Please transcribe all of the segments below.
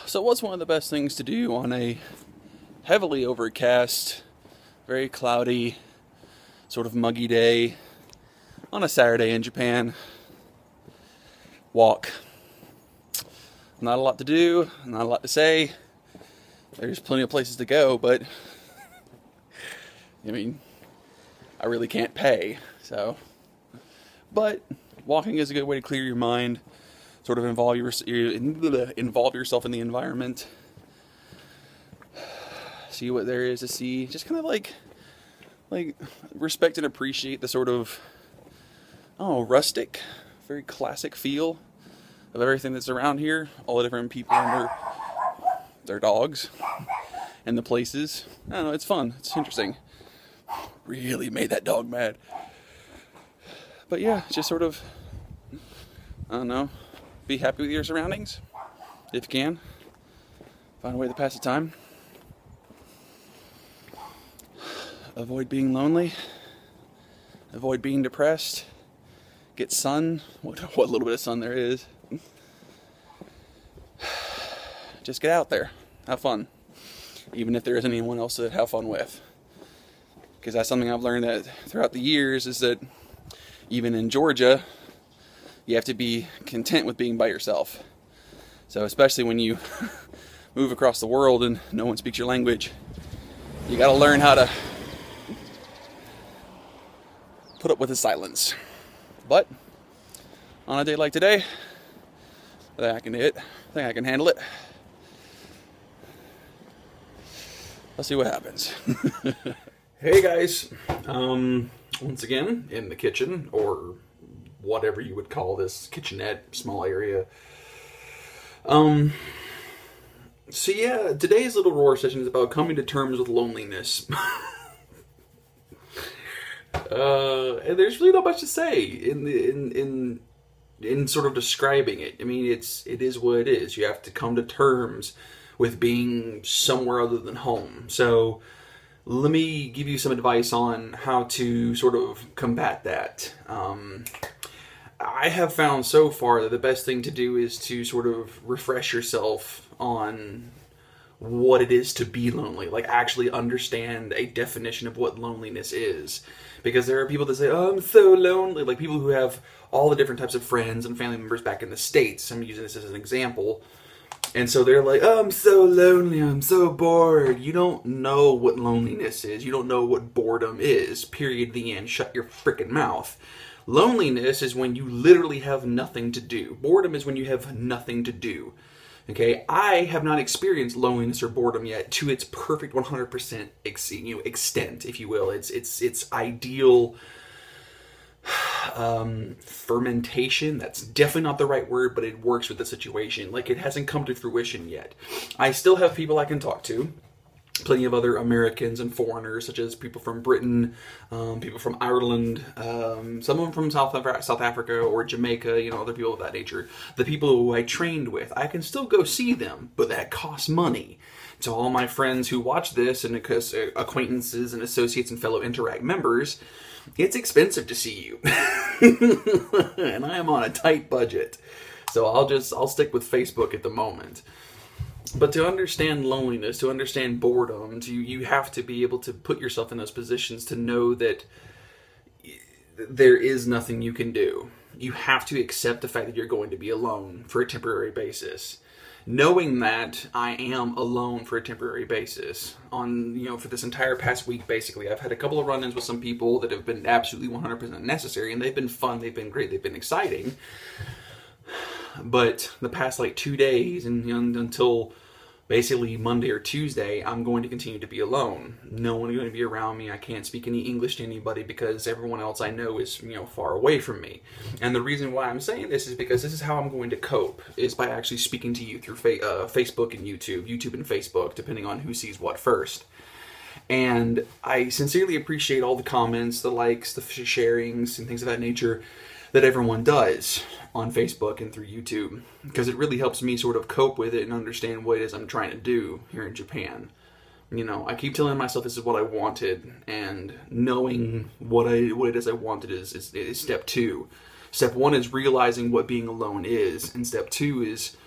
So what's one of the best things to do on a heavily overcast, very cloudy, sort of muggy day on a Saturday in Japan? Walk. Not a lot to do, not a lot to say. There's plenty of places to go, but I mean, I really can't pay, so. But walking is a good way to clear your mind, sort of involve yourself in the environment, see what there is to see, just kind of like respect and appreciate the sort of, rustic, very classic feel of everything that's around here, all the different people and their dogs, and the places. I don't know, it's fun, it's interesting. Really made that dog mad. But yeah, just sort of, I don't know, be happy with your surroundings, if you can. Find a way to pass the time. Avoid being lonely. Avoid being depressed. Get sun, what little bit of sun there is. Just get out there, have fun. Even if there isn't anyone else to have fun with. Because that's something I've learned that throughout the years, is that even in Georgia, you have to be content with being by yourself. So especially when you move across the world and no one speaks your language, you gotta learn how to put up with the silence. But on a day like today, I think I can handle it. Let's see what happens. Hey guys, once again in the kitchen, or whatever you would call this, kitchenette, small area. So yeah, today's little roar session is about coming to terms with loneliness. And there's really not much to say in sort of describing it. I mean, it is what it is. You have to come to terms with being somewhere other than home. So let me give you some advice on how to sort of combat that. I have found so far that the best thing to do is to sort of refresh yourself on what it is to be lonely. Like, actually understand a definition of what loneliness is. Because there are people that say, oh, I'm so lonely. Like, people who have all the different types of friends and family members back in the States. I'm using this as an example. And so they're like, oh, I'm so lonely, I'm so bored. You don't know what loneliness is. You don't know what boredom is. Period, the end. Shut your freaking mouth. Loneliness is when you literally have nothing to do. Boredom is when you have nothing to do. Okay, I have not experienced loneliness or boredom yet to its perfect 100% extent, if you will. It's ideal fermentation. That's definitely not the right word, but it works with the situation. Like, it hasn't come to fruition yet. I still have people I can talk to. Plenty of other Americans and foreigners, such as people from Britain, people from Ireland, some of them from South Africa or Jamaica, you know, other people of that nature. The people who I trained with, I can still go see them, but that costs money. To all my friends who watch this, and because acquaintances and associates and fellow Interact members, it's expensive to see you. And I am on a tight budget. So I'll stick with Facebook at the moment. But to understand loneliness, to understand boredom, you have to be able to put yourself in those positions to know that there is nothing you can do. You have to accept the fact that you're going to be alone for a temporary basis. Knowing that I am alone for a temporary basis for this entire past week, basically, I've had a couple of run-ins with some people that have been absolutely 100% necessary, and they've been fun, they've been great, they've been exciting. But the past 2 days and until basically Monday or Tuesday, I'm going to continue to be alone. No one is going to be around me. I can't speak any English to anybody because everyone else I know is, far away from me. And the reason why I'm saying this is because this is how I'm going to cope, is by actually speaking to you through Facebook and YouTube and Facebook, depending on who sees what first. And I sincerely appreciate all the comments, the likes, the sharings, and things of that nature that everyone does on Facebook and through YouTube, because it really helps me sort of cope with it and understand what it is I'm trying to do here in Japan. I keep telling myself this is what I wanted, and knowing what it is I wanted is step 2. Step 1 is realizing what being alone is, and step 2 is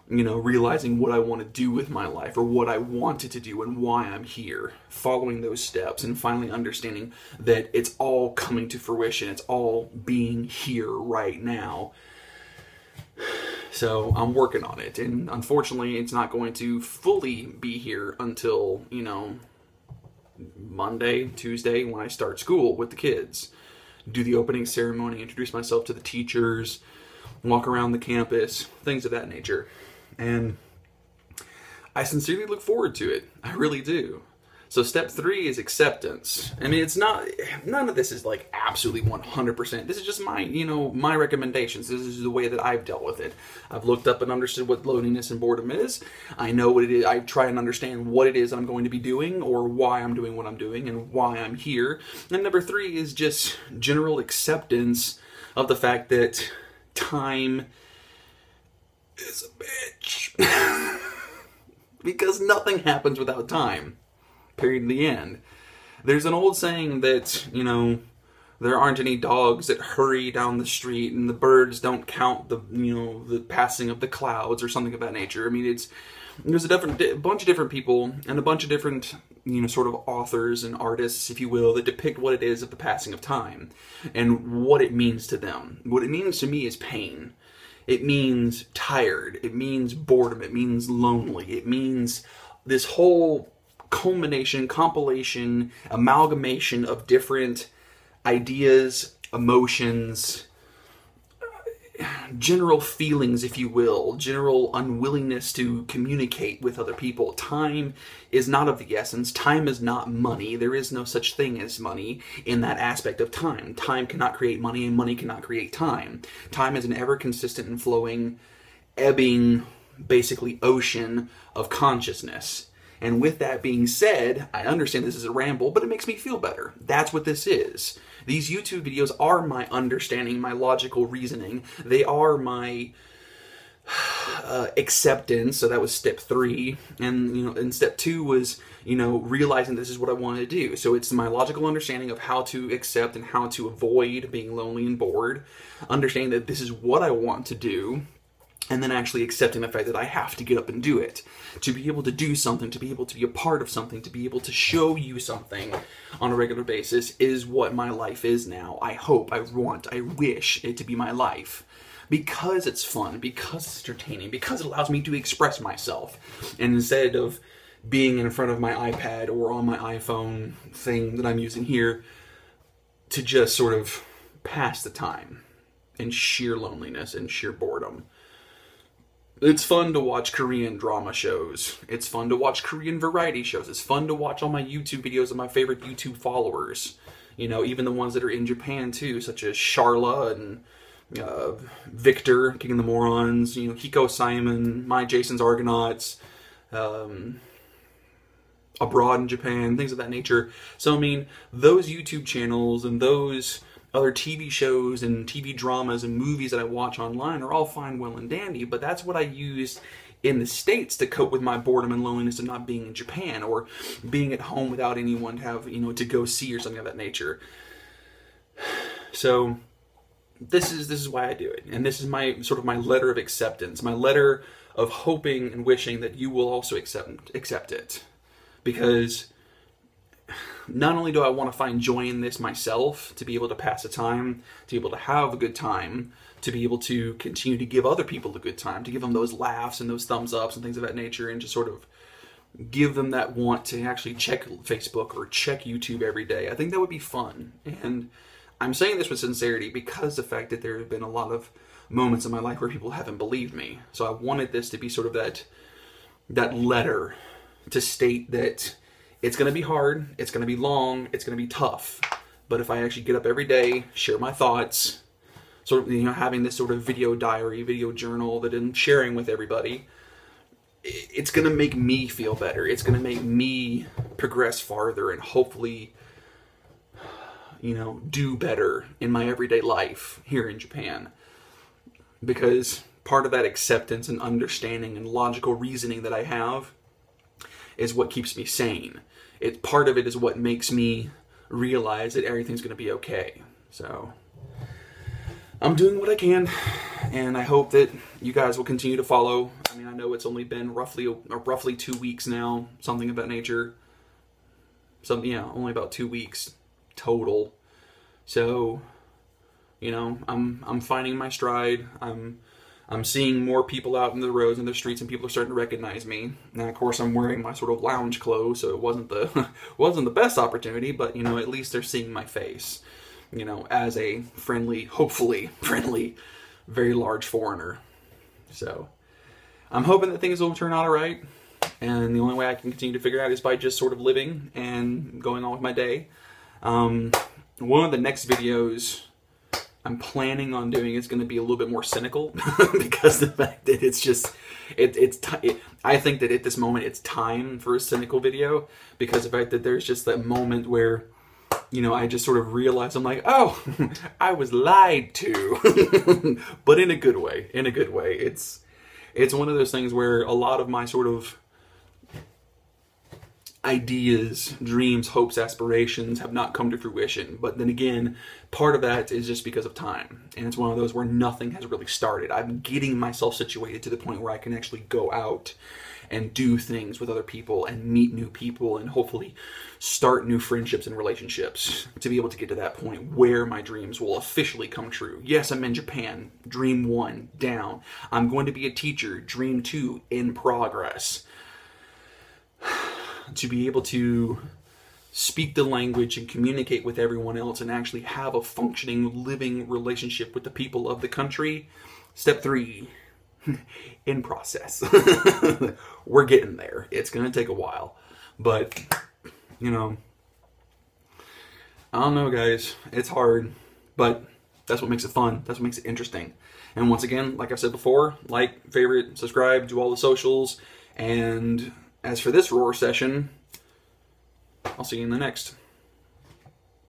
realizing what I want to do with my life, or what I wanted to do and why I'm here, following those steps and finally understanding that it's all coming to fruition. It's all being here right now. So I'm working on it, and unfortunately it's not going to fully be here until, Monday, Tuesday, when I start school with the kids. Do the opening ceremony, introduce myself to the teachers, walk around the campus, things of that nature. And I sincerely look forward to it. I really do. So step 3 is acceptance. I mean, it's not, none of this is like absolutely 100%. This is just my, my recommendations. This is the way that I've dealt with it. I've looked up and understood what loneliness and boredom is. I know what it is. I try and understand what it is I'm going to be doing, or why I'm doing what I'm doing, and why I'm here. And number 3 is just general acceptance of the fact that time is a bitch. Because nothing happens without time. Period. The end. There's an old saying that, there aren't any dogs that hurry down the street, and the birds don't count the passing of the clouds, or something of that nature. I mean, there's a bunch of different people and a bunch of different, sort of authors and artists, if you will, that depict what it is of the passing of time and what it means to them. What it means to me is pain. It means tired. It means boredom. It means lonely. It means this whole culmination, compilation, amalgamation of different ideas, emotions, general feelings, if you will, general unwillingness to communicate with other people. Time is not of the essence. Time is not money. There is no such thing as money in that aspect of time. Time cannot create money, and money cannot create time. Time is an ever consistent and flowing, ebbing, basically ocean of consciousness. And with that being said, I understand this is a ramble, but it makes me feel better. That's what this is. These YouTube videos are my understanding, my logical reasoning. They are my acceptance. So that was step 3. And, and step 2 was, realizing this is what I wanted to do. So it's my logical understanding of how to accept and how to avoid being lonely and bored. Understanding that this is what I want to do. And then actually accepting the fact that I have to get up and do it. To be able to do something, to be able to be a part of something, to be able to show you something on a regular basis is what my life is now. I hope, I want, I wish it to be my life. Because it's fun, because it's entertaining, because it allows me to express myself. And instead of being in front of my iPad or on my iPhone thing that I'm using here, to just sort of pass the time in sheer loneliness and sheer boredom. It's fun to watch Korean drama shows. It's fun to watch Korean variety shows. It's fun to watch all my YouTube videos of my favorite YouTube followers. Even the ones that are in Japan too, such as Sharla and Victor, King of the Morons, Hiko Simon, My Jason's Argonauts, abroad in Japan, things of that nature. So, I mean, those YouTube channels and those other TV shows and TV dramas and movies that I watch online are all fine, well, and dandy, but that's what I use in the States to cope with my boredom and loneliness of not being in Japan, or being at home without anyone to have, to go see, or something of that nature. So this is why I do it, and this is my sort of my letter of acceptance, my letter of hoping and wishing that you will also accept it, because not only do I want to find joy in this myself, to be able to pass the time, to be able to have a good time, to be able to continue to give other people a good time, to give them those laughs and those thumbs ups and things of that nature, and to sort of give them that want to actually check Facebook or check YouTube every day. I think that would be fun. And I'm saying this with sincerity because the fact that there have been a lot of moments in my life where people haven't believed me. So I wanted this to be sort of that letter to state that it's going to be hard, it's going to be long, it's going to be tough. But if I actually get up every day, share my thoughts, sort of, having this sort of video diary, video journal that I'm sharing with everybody, it's going to make me feel better. It's going to make me progress farther and hopefully, do better in my everyday life here in Japan. Because part of that acceptance and understanding and logical reasoning that I have is what keeps me sane. Part of it is what makes me realize that everything's going to be okay. So I'm doing what I can, and I hope that you guys will continue to follow. mean, I know it's only been roughly 2 weeks now, something of that nature. Only about 2 weeks total. So, you know, I'm finding my stride. I'm seeing more people out in the roads and the streets, and people are starting to recognize me. Now, of course, I'm wearing my sort of lounge clothes, so it wasn't the best opportunity, but, you know, at least they're seeing my face, you know, as a friendly, hopefully friendly, very large foreigner. So I'm hoping that things will turn out all right, and the only way I can continue to figure out is by just sort of living and going on with my day. One of the next videos I'm planning on doing is going to be a little bit more cynical because the fact that it's just, I think that at this moment it's time for a cynical video, because the fact that there's just that moment where, you know, I just sort of realize, I'm like, oh, I was lied to, but in a good way, It's one of those things where a lot of my sort of ideas, dreams, hopes, aspirations have not come to fruition. But then again, part of that is just because of time. And it's one of those where nothing has really started. I'm getting myself situated to the point where I can actually go out and do things with other people and meet new people and hopefully start new friendships and relationships to be able to get to that point where my dreams will officially come true. Yes, I'm in Japan. Dream 1 down. I'm going to be a teacher. Dream 2 in progress. To be able to speak the language and communicate with everyone else and actually have a functioning, living relationship with the people of the country. Step 3, in process. We're getting there. It's going to take a while. But, you know, I don't know, guys. It's hard. But that's what makes it fun. That's what makes it interesting. And once again, like I said before, like, favorite, subscribe, do all the socials. And as for this roar session, I'll see you in the next.